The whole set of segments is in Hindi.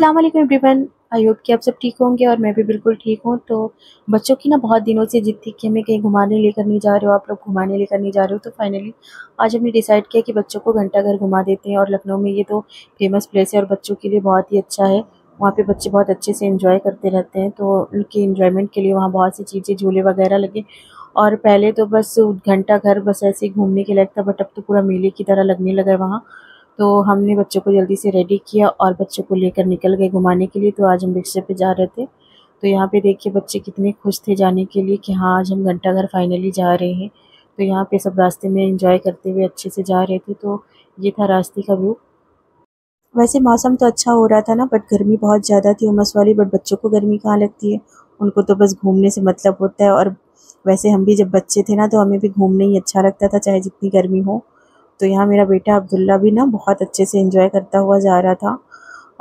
अस्सलाम वालेकुम एवरीवन। आई होप कि आप सब ठीक होंगे और मैं भी बिल्कुल ठीक हूँ। तो बच्चों की ना बहुत दिनों से जिद थी कि हमें कहीं घुमाने लेकर नहीं जा रहे हो, आप लोग घुमाने लेकर नहीं जा रहे हो। तो फाइनली आज हमने डिसाइड किया कि बच्चों को घंटा घर घुमा देते हैं। और लखनऊ में ये तो फेमस प्लेस है और बच्चों के लिए बहुत ही अच्छा है। वहाँ पे बच्चे बहुत अच्छे से इंजॉय करते रहते हैं, तो उनके इंजॉयमेंट के लिए वहाँ बहुत सी चीज़ें, झूले वगैरह लगे। और पहले तो बस घंटा घर बस ऐसे ही घूमने के लायक था, बट अब तो पूरा मेले की तरह लगने लगा है वहाँ। तो हमने बच्चों को जल्दी से रेडी किया और बच्चों को लेकर निकल गए घुमाने के लिए। तो आज हम रिक्शे पे जा रहे थे। तो यहाँ पे देखिए बच्चे कितने खुश थे जाने के लिए कि हाँ आज हम घंटाघर फाइनली जा रहे हैं। तो यहाँ पे सब रास्ते में एंजॉय करते हुए अच्छे से जा रहे थे। तो ये था रास्ते का व्यू। वैसे मौसम तो अच्छा हो रहा था ना, बट गर्मी बहुत ज़्यादा थी, उमस वाली। बट बच्चों को गर्मी कहाँ लगती है, उनको तो बस घूमने से मतलब होता है। और वैसे हम भी जब बच्चे थे ना, तो हमें भी घूमने ही अच्छा लगता था, चाहे जितनी गर्मी हो। तो यहाँ मेरा बेटा अब्दुल्ला भी ना बहुत अच्छे से एंजॉय करता हुआ जा रहा था।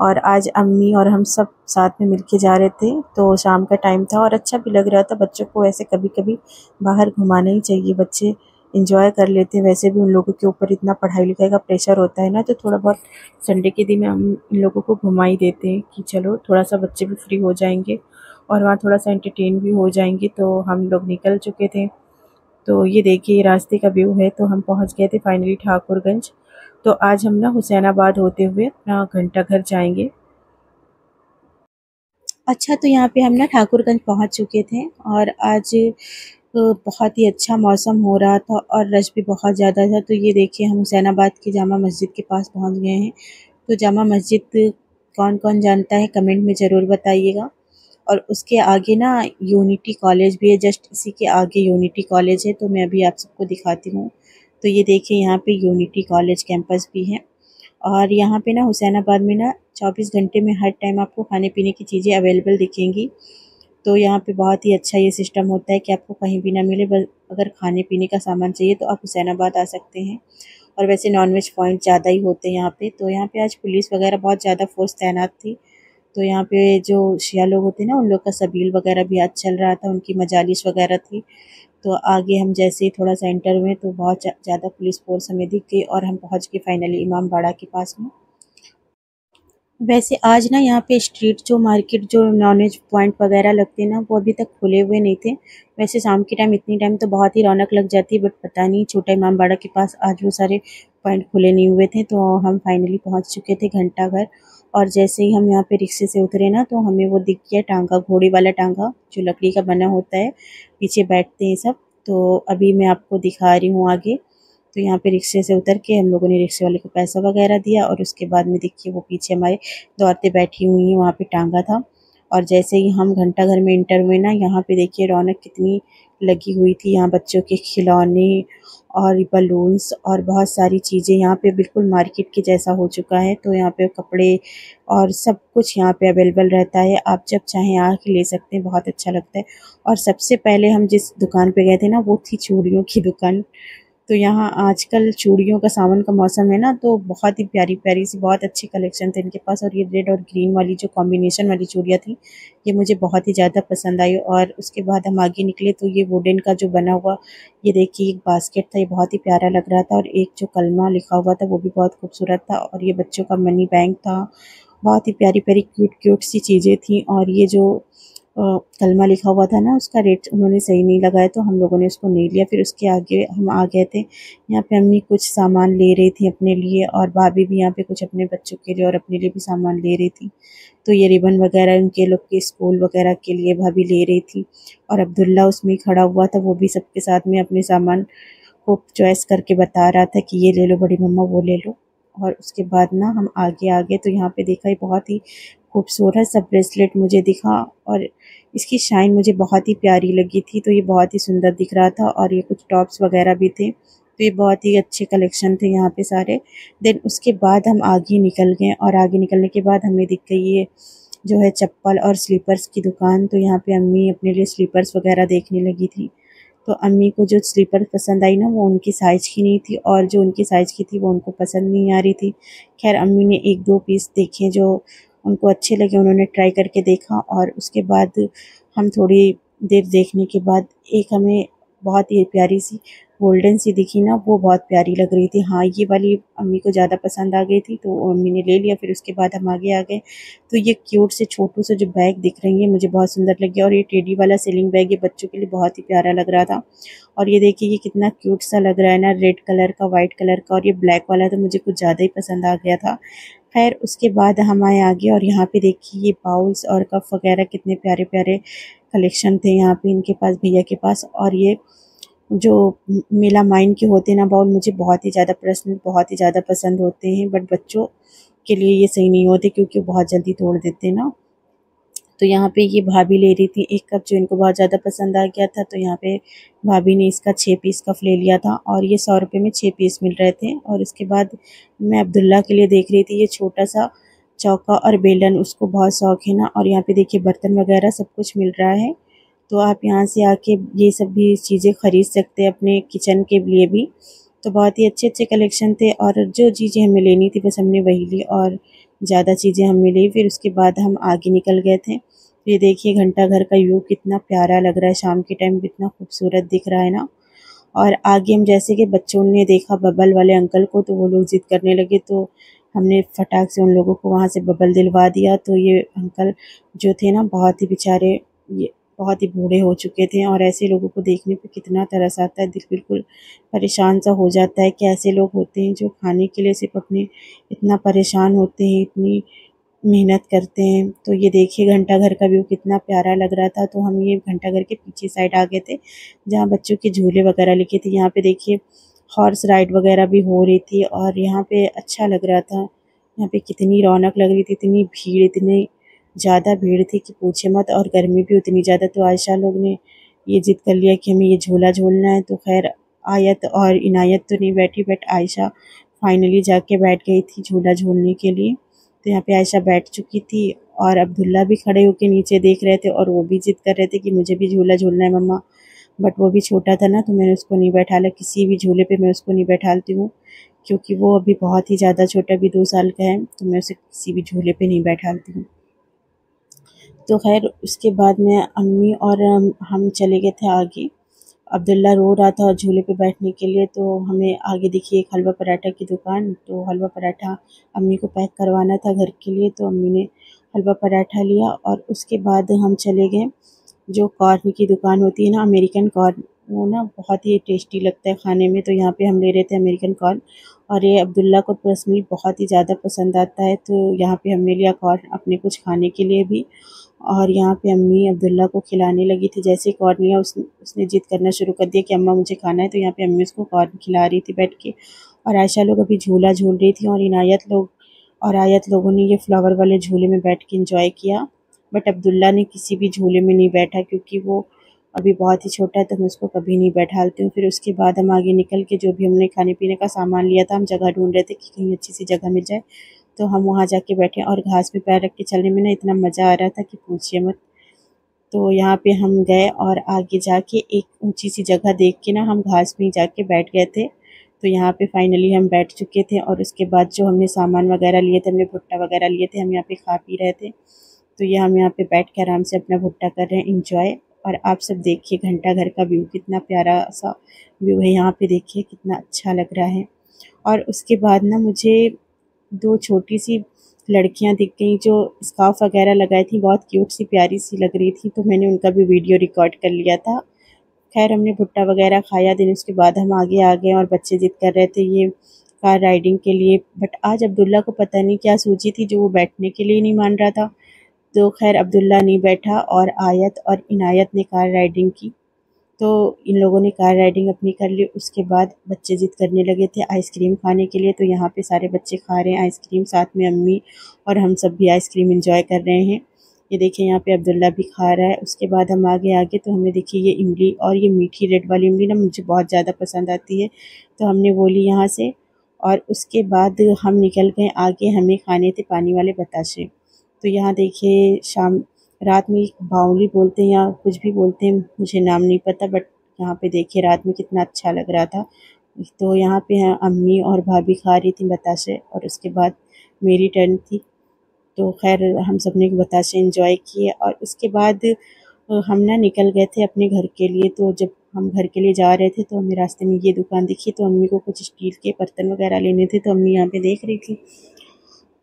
और आज अम्मी और हम सब साथ में मिलके जा रहे थे। तो शाम का टाइम था और अच्छा भी लग रहा था। बच्चों को ऐसे कभी कभी बाहर घुमाना ही चाहिए, बच्चे इंजॉय कर लेते हैं। वैसे भी उन लोगों के ऊपर इतना पढ़ाई लिखाई का प्रेशर होता है ना, तो थोड़ा बहुत संडे के दिन हम इन लोगों को घुमा ही देते हैं कि चलो थोड़ा सा बच्चे भी फ्री हो जाएंगे और वहाँ थोड़ा सा एंटरटेन भी हो जाएंगे। तो हम लोग निकल चुके थे। तो ये देखिए ये रास्ते का व्यू है। तो हम पहुंच गए थे फाइनली ठाकुरगंज। तो आज हम ना हुसैनाबाद होते हुए अपना घंटा घर जाएंगे। अच्छा, तो यहाँ पे हम ना ठाकुरगंज पहुँच चुके थे और आज बहुत ही अच्छा मौसम हो रहा था और रश भी बहुत ज़्यादा था। तो ये देखिए हम हुसैनाबाद की जामा मस्जिद के पास पहुँच गए हैं। तो जामा मस्जिद कौन कौन जानता है कमेंट में ज़रूर बताइएगा। और उसके आगे ना यूनिटी कॉलेज भी है, जस्ट इसी के आगे यूनिटी कॉलेज है। तो मैं अभी आप सबको दिखाती हूँ। तो ये देखिए यहाँ पे यूनिटी कॉलेज कैंपस भी है। और यहाँ पे ना हुसैनाबाद में ना 24 घंटे में हर टाइम आपको खाने पीने की चीज़ें अवेलेबल दिखेंगी। तो यहाँ पे बहुत ही अच्छा ये सिस्टम होता है कि आपको कहीं भी ना मिले, बस अगर खाने पीने का सामान चाहिए तो आप हुसैनाबाद आ सकते हैं। और वैसे नॉनवेज पॉइंट ज़्यादा ही होते हैं यहाँ पे। तो यहाँ पे आज पुलिस वगैरह बहुत ज़्यादा फोर्स तैनात थी। तो यहाँ पे जो शिया लोग होते हैं ना, उन लोग का सबील वगैरह भी आज चल रहा था, उनकी मजालिस वगैरह थी। तो आगे हम जैसे ही थोड़ा सा एंटर हुए तो बहुत ज़्यादा पुलिस फोर्स हमें दिख गई और हम पहुँच गए फाइनली इमाम बाड़ा के पास में। वैसे आज ना यहाँ पे स्ट्रीट जो मार्केट जो नॉनवेज पॉइंट वगैरह लगते हैं ना, वो अभी तक खुले हुए नहीं थे। वैसे शाम के टाइम इतनी टाइम तो बहुत ही रौनक लग जाती है, बट पता नहीं छोटा इमाम बाड़ा के पास आज वो सारे पॉइंट खुले नहीं हुए थे। तो हम फाइनली पहुँच चुके थे घंटा घर। और जैसे ही हम यहाँ पे रिक्शे से उतरे ना, तो हमें वो दिख गया टांगा, घोड़े वाला टांगा जो लकड़ी का बना होता है, पीछे बैठते हैं सब। तो अभी मैं आपको दिखा रही हूँ आगे। तो यहाँ पे रिक्शे से उतर के हम लोगों ने रिक्शे वाले को पैसा वगैरह दिया और उसके बाद में देखिए वो पीछे हमारे दो औरतें बैठी हुई हैं, वहाँ पे टांगा था। और जैसे ही हम घंटा घर में इंटर हुए ना, यहाँ पे देखिए रौनक कितनी लगी हुई थी। यहाँ बच्चों के खिलौने और बलून्स और बहुत सारी चीज़ें, यहाँ पे बिल्कुल मार्केट के जैसा हो चुका है। तो यहाँ पे कपड़े और सब कुछ यहाँ पे अवेलेबल रहता है, आप जब चाहें आके ले सकते हैं, बहुत अच्छा लगता है। और सबसे पहले हम जिस दुकान पे गए थे ना, वो थी चूड़ियों की दुकान। तो यहाँ आजकल चूड़ियों का सावन का मौसम है ना, तो बहुत ही प्यारी प्यारी सी बहुत अच्छी कलेक्शन थे इनके पास। और ये रेड और ग्रीन वाली जो कॉम्बिनेशन वाली चूड़ियाँ थी, ये मुझे बहुत ही ज़्यादा पसंद आई। और उसके बाद हम आगे निकले तो ये वुडन का जो बना हुआ, ये देखिए एक बास्केट था, ये बहुत ही प्यारा लग रहा था। और एक जो कलमा लिखा हुआ था वो भी बहुत खूबसूरत था। और ये बच्चों का मनी बैंक था, बहुत ही प्यारी प्यारी क्यूट क्यूट सी चीज़ें थी। और ये जो कलमा लिखा हुआ था ना, उसका रेट उन्होंने सही नहीं लगाया, तो हम लोगों ने उसको नहीं लिया। फिर उसके आगे हम आ गए थे। यहाँ पे अम्मी कुछ सामान ले रही थी अपने लिए और भाभी भी यहाँ पे कुछ अपने बच्चों के लिए और अपने लिए भी सामान ले रही थी। तो ये रिबन वगैरह उनके लोग के स्कूल वगैरह के लिए भाभी ले रही थी। और अब्दुल्ला उसमें खड़ा हुआ था, वो भी सबके साथ में अपने सामान को चॉइस करके बता रहा था कि ये ले लो बड़ी मम्मा, वो ले लो। और उसके बाद ना हम आगे आ गए। तो यहाँ पे देखा ये बहुत ही खूबसूरत सा ब्रेसलेट मुझे दिखा और इसकी शाइन मुझे बहुत ही प्यारी लगी थी। तो ये बहुत ही सुंदर दिख रहा था। और ये कुछ टॉप्स वगैरह भी थे, तो ये बहुत ही अच्छे कलेक्शन थे यहाँ पे सारे। देन उसके बाद हम आगे निकल गए और आगे निकलने के बाद हमें दिख गई ये जो है चप्पल और स्लीपर्स की दुकान। तो यहाँ पे अम्मी अपने लिए स्लीपर्स वगैरह देखने लगी थी। तो अम्मी को जो स्लीपर पसंद आई ना, वो उनकी साइज़ की नहीं थी और जो उनकी साइज़ की थी वो उनको पसंद नहीं आ रही थी। खैर अम्मी ने एक दो पीस देखे जो उनको अच्छे लगे, उन्होंने ट्राई करके देखा। और उसके बाद हम थोड़ी देर देखने के बाद एक हमें बहुत ही प्यारी सी गोल्डन सी दिखी ना, वो बहुत प्यारी लग रही थी। हाँ, ये वाली अम्मी को ज़्यादा पसंद आ गई थी तो अम्मी ने ले लिया। फिर उसके बाद हम आगे आ गए। तो ये क्यूट से छोटू से जो बैग दिख रही है मुझे बहुत सुंदर लगी, और ये टेडी वाला सेलिंग बैग ये बच्चों के लिए बहुत ही प्यारा लग रहा था। और ये देखिए ये कितना क्यूट सा लग रहा है ना, रेड कलर का, वाइट कलर का, और ये ब्लैक वाला तो मुझे कुछ ज़्यादा ही पसंद आ गया था। खैर उसके बाद हम आए आगे, और यहाँ पे देखिए ये बाउल्स और कप वगैरह कितने प्यारे प्यारे कलेक्शन थे यहाँ पे इनके पास, भैया के पास। और ये जो मेला माइन के होते हैं ना बाउल, मुझे बहुत ही ज़्यादा पर्सनल बहुत ही ज़्यादा पसंद होते हैं, बट बच्चों के लिए ये सही नहीं होते क्योंकि वो बहुत जल्दी तोड़ देते हैं ना। तो यहाँ पे ये भाभी ले रही थी एक कप जो इनको बहुत ज़्यादा पसंद आ गया था, तो यहाँ पे भाभी ने इसका 6 पीस कप ले लिया था, और ये 100 रुपये में 6 पीस मिल रहे थे। और इसके बाद मैं अब्दुल्ला के लिए देख रही थी ये छोटा सा चौका और बेलन, उसको बहुत शौक है ना। और यहाँ पे देखिए बर्तन वगैरह सब कुछ मिल रहा है, तो आप यहाँ से आके ये सब भी चीज़ें ख़रीद सकते हैं अपने किचन के लिए भी। तो बहुत ही अच्छे अच्छे कलेक्शन थे, और जो चीज़ें हमें लेनी थी बस हमने वही ली, और ज़्यादा चीज़ें हमने ली। फिर उसके बाद हम आगे निकल गए थे। ये देखिए घंटा घर का व्यू कितना प्यारा लग रहा है, शाम के टाइम कितना खूबसूरत दिख रहा है ना। और आगे हम जैसे कि बच्चों ने देखा बबल वाले अंकल को, तो वो लोग ज़िद करने लगे, तो हमने फटाक से उन लोगों को वहाँ से बबल दिलवा दिया। तो ये अंकल जो थे ना बहुत ही बेचारे, ये बहुत ही बूढ़े हो चुके थे, और ऐसे लोगों को देखने पे कितना तरस आता है, दिल बिल्कुल परेशान सा हो जाता है कि ऐसे लोग होते हैं जो खाने के लिए सिर्फ अपने इतना परेशान होते हैं, इतनी मेहनत करते हैं। तो ये देखिए घंटा घर का व्यू कितना प्यारा लग रहा था। तो हम ये घंटा घर के पीछे साइड आ गए थे जहाँ बच्चों के झूले वगैरह लगे थे। यहाँ पे देखिए हॉर्स राइड वगैरह भी हो रही थी, और यहाँ पे अच्छा लग रहा था। यहाँ पे कितनी रौनक लग रही थी, इतनी भीड़, इतनी ज़्यादा भीड़ थी कि पूछे मत, और गर्मी भी उतनी ज़्यादा। तो आयशा लोग ने ये ज़िद कर लिया कि हमें ये झूला झूलना है। तो खैर आयत और इनायत तो नहीं बैठी, बट आयशा फाइनली जाके बैठ गई थी झूला झूलने के लिए। तो यहाँ पे आयशा बैठ चुकी थी, और अब्दुल्ला भी खड़े होके नीचे देख रहे थे, और वो भी ज़िद कर रहे थे कि मुझे भी झूला झूलना है मम्मा। बट वो भी छोटा था ना, तो मैंने उसको नहीं बैठाला, किसी भी झूले पे मैं उसको नहीं बैठालती हूँ क्योंकि वो अभी बहुत ही ज़्यादा छोटा, अभी 2 साल का है, तो मैं उसे किसी भी झूले पे नहीं बैठालती हूँ। तो खैर उसके बाद में अम्मी और हम चले गए थे आगे। अब्दुल्ला रो रहा था झूले पे बैठने के लिए, तो हमें आगे दिखी एक हलवा पराठा की दुकान। तो हलवा पराठा अम्मी को पैक करवाना था घर के लिए, तो अम्मी ने हलवा पराठा लिया। और उसके बाद हम चले गए जो कॉर्न की दुकान होती है ना, अमेरिकन कॉर्न, वो ना बहुत ही टेस्टी लगता है खाने में। तो यहाँ पे हम ले रहे थे अमेरिकन कॉर्न, और ये अब्दुल्ला को पर्सनली बहुत ही ज़्यादा पसंद आता है, तो यहाँ पे हमने लिया कॉर्न अपने कुछ खाने के लिए भी। और यहाँ पे अम्मी अब्दुल्ला को खिलाने लगी थी। जैसे ही कॉर्न लिया उसने ज़िद करना शुरू कर दिया कि अम्मा मुझे खाना है। तो यहाँ पे अम्मी उसको कॉर्न खिला रही थी बैठ के, और आयशा लोग अभी झूला झूल रही थी, और इनायत लोग और आयत लोगों ने ये फ्लावर वाले झूले में बैठ के इंजॉय किया। बट अब्दुल्ला ने किसी भी झूले में नहीं बैठा क्योंकि वो अभी बहुत ही छोटा है, तो मैं उसको कभी नहीं बैठालती हूँ। फिर उसके बाद हम आगे निकल के जो भी हमने खाने पीने का सामान लिया था, हम जगह ढूंढ रहे थे कि कहीं अच्छी सी जगह मिल जाए, तो हम वहाँ जाके बैठे, और घास पे पैर रख के चलने में ना इतना मज़ा आ रहा था कि पूछिए मत। तो यहाँ पे हम गए, और आगे जाके एक ऊंची सी जगह देख के ना हम घास में ही जाके बैठ गए थे। तो यहाँ पे फाइनली हम बैठ चुके थे, और उसके बाद जो हमने सामान वगैरह लिए थे, हमने भुट्टा वगैरह लिए थे, हम यहाँ पे खा पी रहे थे। तो ये हम यहाँ पे बैठ के आराम से अपना भुट्टा कर रहे हैं इंजॉय। और आप सब देखिए घंटा घर का व्यू कितना प्यारा सा व्यू है, यहाँ पे देखिए कितना अच्छा लग रहा है। और उसके बाद ना मुझे 2 छोटी सी लड़कियां दिख गई जो स्कार्फ वगैरह लगाई थी, बहुत क्यूट सी प्यारी सी लग रही थी, तो मैंने उनका भी वीडियो रिकॉर्ड कर लिया था। खैर हमने भुट्टा वगैरह खाया, दिन उसके बाद हम आगे आ गए, और बच्चे ज़िद कर रहे थे ये कार राइडिंग के लिए। बट आज अब्दुल्ला को पता नहीं क्या सूझी थी जो वो बैठने के लिए नहीं मान रहा था। तो खैर अब्दुल्ला नहीं बैठा, और आयत और इनायत ने कार राइडिंग की। तो इन लोगों ने कार राइडिंग अपनी कर ली। उसके बाद बच्चे ज़िद करने लगे थे आइसक्रीम खाने के लिए, तो यहाँ पे सारे बच्चे खा रहे हैं आइसक्रीम, साथ में अम्मी और हम सब भी आइसक्रीम एंजॉय कर रहे हैं। ये देखिए यहाँ पे अब्दुल्ला भी खा रहा है। उसके बाद हम आगे आगे तो हमें देखिए ये इमली, और ये मीठी रेड वाली इमली ना मुझे बहुत ज़्यादा पसंद आती है, तो हमने वो ली यहाँ से। और उसके बाद हम निकल गए आगे, हमें खाने थे पानी वाले बताशे। तो यहाँ देखिए शाम रात में बावली बोलते हैं या कुछ भी बोलते हैं, मुझे नाम नहीं पता, बट यहाँ पे देखिए रात में कितना अच्छा लग रहा था। तो यहाँ पे अम्मी और भाभी खा रही थी बताशे, और उसके बाद मेरी टर्न थी। तो खैर हम सब ने बताशे एंजॉय किए, और उसके बाद हम ना निकल गए थे अपने घर के लिए। तो जब हम घर के लिए जा रहे थे तो हमें रास्ते में ये दुकान दिखी, तो अम्मी को कुछ स्टील के बर्तन वगैरह लेने थे, तो अम्मी यहाँ पे देख रही थी।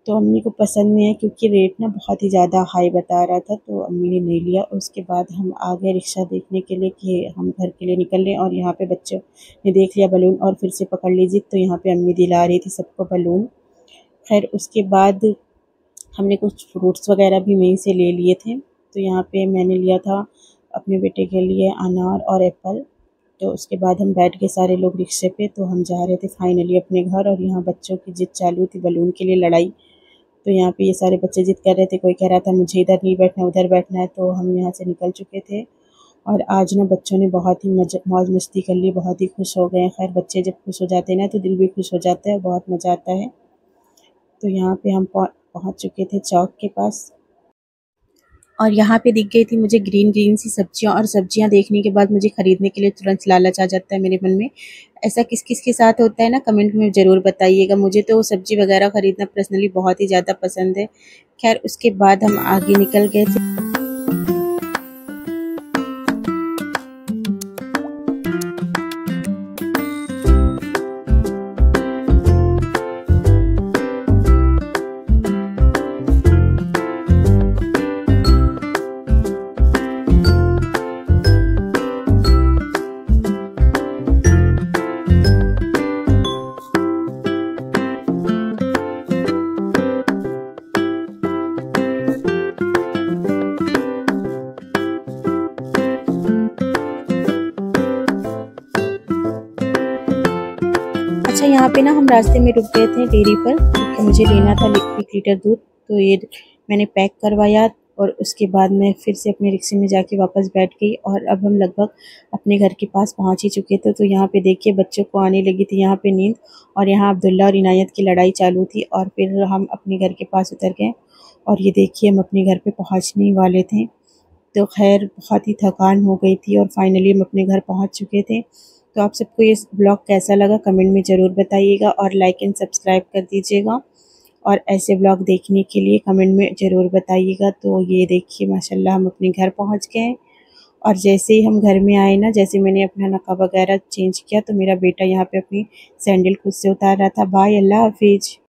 तो अम्मी को पसंद नहीं है क्योंकि रेट ना बहुत ही ज़्यादा हाई बता रहा था, तो अम्मी ने नहीं लिया। उसके बाद हम आ गए रिक्शा देखने के लिए कि हम घर के लिए निकल रहे हैं, और यहाँ पे बच्चों ने देख लिया बलून और फिर से पकड़ लीजिए, तो यहाँ पे अम्मी दिला रही थी सबको बलून। खैर उसके बाद हमने कुछ फ्रूट्स वगैरह भी वहीं से ले लिए थे। तो यहाँ पे मैंने लिया था अपने बेटे के लिए अनार और एप्पल। तो उसके बाद हम बैठ गए सारे लोग रिक्शे पे, तो हम जा रहे थे फाइनली अपने घर। और यहाँ बच्चों की जिद चालू थी, बलून के लिए लड़ाई। तो यहाँ पे ये सारे बच्चे जिद कर रहे थे, कोई कह रहा था मुझे इधर नहीं बैठना उधर बैठना है। तो हम यहाँ से निकल चुके थे, और आज ना बच्चों ने बहुत ही मौज मस्ती कर ली, बहुत ही खुश हो गए। खैर बच्चे जब खुश हो जाते हैं ना तो दिल भी खुश हो जाता है, बहुत मज़ा आता है। तो यहाँ पे हम पहुँच चुके थे चौक के पास, और यहाँ पे दिख गई थी मुझे ग्रीन ग्रीन सी सब्जियाँ, और सब्जियाँ देखने के बाद मुझे ख़रीदने के लिए तुरंत लालच आ जाता है मेरे मन में। ऐसा किस किस के साथ होता है ना, कमेंट में ज़रूर बताइएगा। मुझे तो सब्ज़ी वगैरह ख़रीदना पर्सनली बहुत ही ज़्यादा पसंद है। खैर उसके बाद हम आगे निकल गए थे। अच्छा यहाँ पे ना हम रास्ते में रुक गए थे डेयरी पर, क्योंकि मुझे लेना था 1 लीटर दूध। तो ये मैंने पैक करवाया, और उसके बाद मैं फिर से अपने रिक्शे में जाके वापस बैठ गई। और अब हम लगभग अपने घर के पास पहुँच ही चुके थे। तो यहाँ पे देखिए बच्चों को आने लगी थी यहाँ पे नींद, और यहाँ अब्दुल्ला और इनायत की लड़ाई चालू थी। और फिर हम अपने घर के पास उतर गए, और ये देखिए हम अपने घर पर पहुँचने ही वाले थे। तो खैर बहुत ही थकान हो गई थी, और फाइनली हम अपने घर पहुँच चुके थे। तो आप सबको ये ब्लॉग कैसा लगा कमेंट में ज़रूर बताइएगा, और लाइक एंड सब्सक्राइब कर दीजिएगा। और ऐसे ब्लॉग देखने के लिए कमेंट में ज़रूर बताइएगा। तो ये देखिए माशाल्लाह हम अपने घर पहुंच गए, और जैसे ही हम घर में आए ना, जैसे मैंने अपना नकाब वगैरह चेंज किया, तो मेरा बेटा यहाँ पे अपनी सैंडल खुद से उतार रहा था। बाय, अल्लाह हाफिज़।